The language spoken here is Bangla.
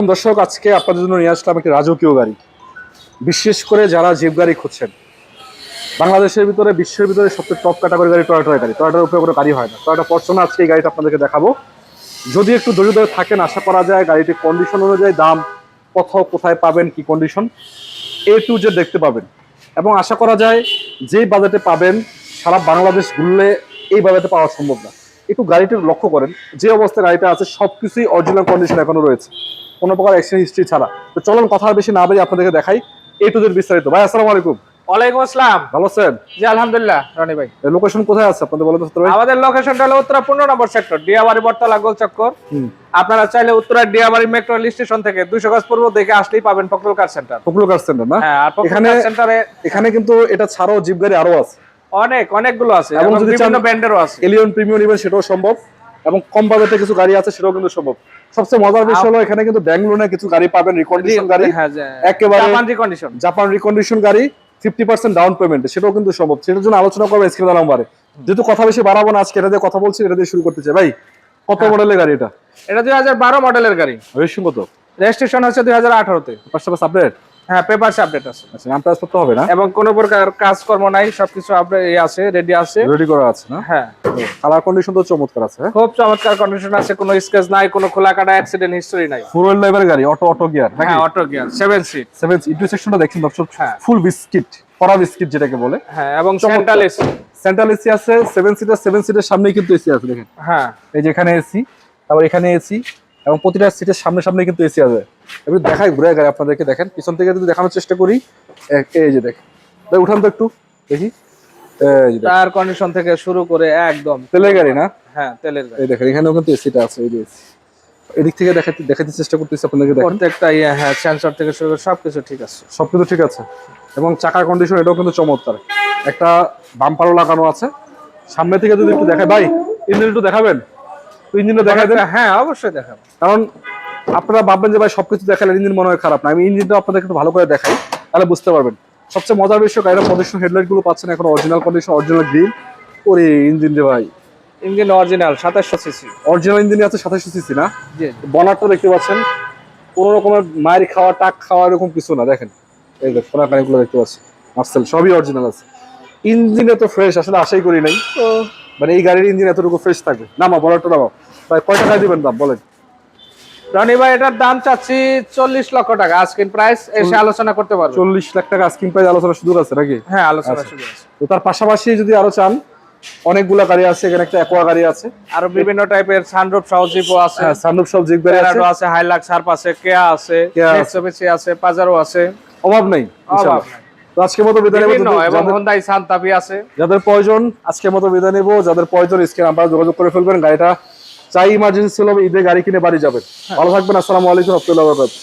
দর্শক, আজকে আপনাদের জন্য নিয়ে আসলাম একটি রাজকীয় গাড়ি। বিশেষ করে যারা জিপ গাড়ি খুঁজছেন, বাংলাদেশের ভিতরে বিশ্বের ভিতরে সবচেয়ে টপ ক্যাটাগরি গাড়ি টয়োটার গাড়ি। টয়োটার উপরে কোনো গাড়ি হয় না। টয়োটা ফরচুনার আজকে এই গাড়িটা আপনাদেরকে দেখাবো। যদি একটু ধৈর্য ধরে থাকেন, আশা করা যায় গাড়িটির কন্ডিশন অনুযায়ী দাম কোথায় পাবেন, কি কন্ডিশন A to Z দেখতে পাবেন। এবং আশা করা যায় যেই বাজেটে পাবেন, সারা বাংলাদেশ ঘুরলে এই বাজেটে পাওয়া সম্ভব না। একটু গাড়িটির লক্ষ্য করেন, যে অবস্থায় গাড়িটা আছে সবকিছুই অরিজিনাল কন্ডিশন এখনো রয়েছে, কোনো প্রকার অ্যাক্সিডেন্ট হিস্ট্রি ছাড়া। তো চলুন কথা বেশি না বলে আপনাদেরকে দেখাই A to Z বিস্তারিত। ভাই আসসালামু আলাইকুম। ওয়ালাইকুম আসসালাম। ভালো আছেন? জি আলহামদুলিল্লাহ। রনি ভাই, লোকেশন কোথায় আছে আপনাদের বলেন তো ভাই? আমাদের লোকেশনটা হলো উত্তরা 15 নম্বর সেক্টর, ডিয়াবাড়ি বটতলা গোল চক্কর। আপনারা চাইলে Uttara Diabari metro rail station থেকে 200 গজ পূর্ব দিকে আসলেই পাবেন ফখরুল কার সেন্টার। ফখরুল কার সেন্টার না? হ্যাঁ, আর ফখরুল কার সেন্টারে এখানে কিন্তু এটা ছাড়াও জিপ গাড়ি আরো আছে, অনেকগুলো আছে এবং এবং যদি বিভিন্ন ব্র্যান্ডেরও আছে। এলিয়ন প্রিমিয়াম নেবেন সেটাও সম্ভব, এবং কম বাজেটে কিছু গাড়ি আছে সেটাও কিন্তু সম্ভব। সবচেয়ে মজার বিষয় হলো এখানে কিন্তু ব্যাঙ্গালোরে কিছু গাড়ি পাবেন রিকন্ডিশন গাড়ি, একেবারে জাপান রিকন্ডিশন গাড়ি 50% ডাউন পেমেন্ট, সেটাও কিন্তু সম্ভব। সেটার জন্য আলোচনা করবো স্ক্রিনে নাম্বারে। যেহেতু কথা বেশি বাড়াবো না, আজকে এটা দিয়ে কথা বলছি, এটা দিয়ে শুরু করতে চাই। ভাই, কত মডেলের গাড়ি এটা? এটা 2012 মডেলের গাড়ি। রেজিস্ট্রেশন কত? রেজিস্ট্রেশন হচ্ছে 2018 তে। পাশাপাশি আপডেট? হ্যাঁ, পেপারস আপডেট আছে। আচ্ছা, নাম ট্রান্সফার তো হবে না? এবং কোনো প্রকার কাজকর্ম নাই, সবকিছু আপডেট আছে, রেডি আছে, রেডি করা আছে না? হ্যাঁ। কালার কন্ডিশন তো চমৎকার আছে, খুব চমৎকার কন্ডিশন আছে, কোনো স্ক্র্যাচ নাই, কোনো খোলা কাটা অ্যাক্সিডেন্ট হিস্টরি নাই। ফোর হুইল ড্রাইভার গাড়ি, অটো গিয়ার নাকি? হ্যাঁ, অটো গিয়ার, 7 সিট। 7 ইন্টারসেকশনটা দেখছেন দর্শক, হ্যাঁ, ফুল বিস্কিট, পরা বিস্কিট যেটাকে বলে। হ্যাঁ, এবং সেন্ট্রাল এসি। সেন্ট্রাল এসি আছে, 7 সিটের সামনেই কিন্তু এসি আছে দেখেন। হ্যাঁ, এই যে এখানে এসি, তারপর এখানে এসি, এবং প্রতিটা সিটের সামনে কিন্তু এসি আছে। এবার দেখাই ঘুরে গাড়ি আপনাদেরকে, দেখেন পিছন থেকে যদি দেখানোর চেষ্টা করি। এই যে দেখেন, উঠান তো একটু দেখি। এই যে টায়ার কন্ডিশন থেকে শুরু করে একদম তেলের গাড়ি না? হ্যাঁ, তেলের গাড়ি। এই দেখেন এখানেও কিন্তু এসিটা আছে। এই যে এদিক থেকে দেখাতে চেষ্টা করতেছি আপনাদেরকে, দেখেন প্রত্যেকটা হ্যাঁ, সেন্সর থেকে শুরু করে সবকিছু ঠিক আছে। সবকিছু ঠিক আছে, এবং চাকার কন্ডিশন এটাও কিন্তু চমৎকার। একটা বাম্পারও লাগানো আছে। সামনে থেকে যদি একটু দেখায়, ভাই ইঞ্জিন একটু দেখাবেন? ইঞ্জিনটা দেখাই দেন। হ্যাঁ, অবশ্যই দেখাবো। কারণ আপনারা ভাববেন যে ভাই সবকিছু দেখালে ইঞ্জিন মনে হয় খারাপ না। আমি ইঞ্জিনটা আপনাদেরকে একটু ভালো করে দেখাই, তাহলে বুঝতে পারবেন। সবচেয়ে মজার বিষয়, গাড়ির কন্ডিশন, হেডলাইট গুলো পাচ্ছেন এখন অরিজিনাল কন্ডিশন, অরিজিনাল গ্রিল। ওরে ইঞ্জিন রে ভাই, engine original 2700 CC. Original engine আছে 2700 সিসি না? জি। বনারটা দেখতে পাচ্ছেন, কোন রকমের মায়ের খাওয়া টাক খাওয়া এরকম কিছু না। দেখেন এই যে ফোনা কানেগুলো দেখতে পাচ্ছেন, মার্সেল সবই অরিজিনাল আছে। ইঞ্জিন এত ফ্রেশ আসলে আশাই করি নাই, মানে এই গাড়ির ইঞ্জিন এতটুকু ফ্রেশ থাকবে। নামা বলারটা নামাও। ভাই কয় টাকায় দিবেন দাম বলেন? রনি ভাই, এটার দাম চাচ্ছি 40 লক্ষ টাকা, আস্কিং প্রাইস, এসে আলোচনা করতে পারবো। 40 লাখ টাকা আস্কিং প্রাইস, আলোচনার সুযোগ আছে নাকি? হ্যাঁ, আলোচনার সুযোগ আছে। তো তার পাশাপাশি যদি আরো চান, অনেকগুলা গাড়ি আছে এখানে। একটা অ্যাকোয়া গাড়ি আছে, আরো বিভিন্ন টাইপের সানরুফ সহ জিপও আছে। হ্যাঁ, সানরুফ সহ জিপ গাড়ি আছে, আছে, হাইলাক্স হার্প আছে, কেয়া আছে, মিৎসুবিশি আছে, পাজারো আছে, অভাব নেই। তো আজকের মতো বিদায় নেব, এবং হোন্ডাই সান্তাফি আছে। যাদের প্রয়োজন আজকের মতো বিদায় নেব। যাদের প্রয়োজন স্ক্রিনে নাম্বার যোগাযোগ করে ফেলবেন। গাড়িটা চাই ইমার্জেন্সি ছিল, ঈদে গাড়ি কিনে বাড়ি যাবেন। ভালো থাকবেন। আসসালামু আলাইকুম ওয়া রাহমাতুল্লাহি ওয়া বারাকাতুহু।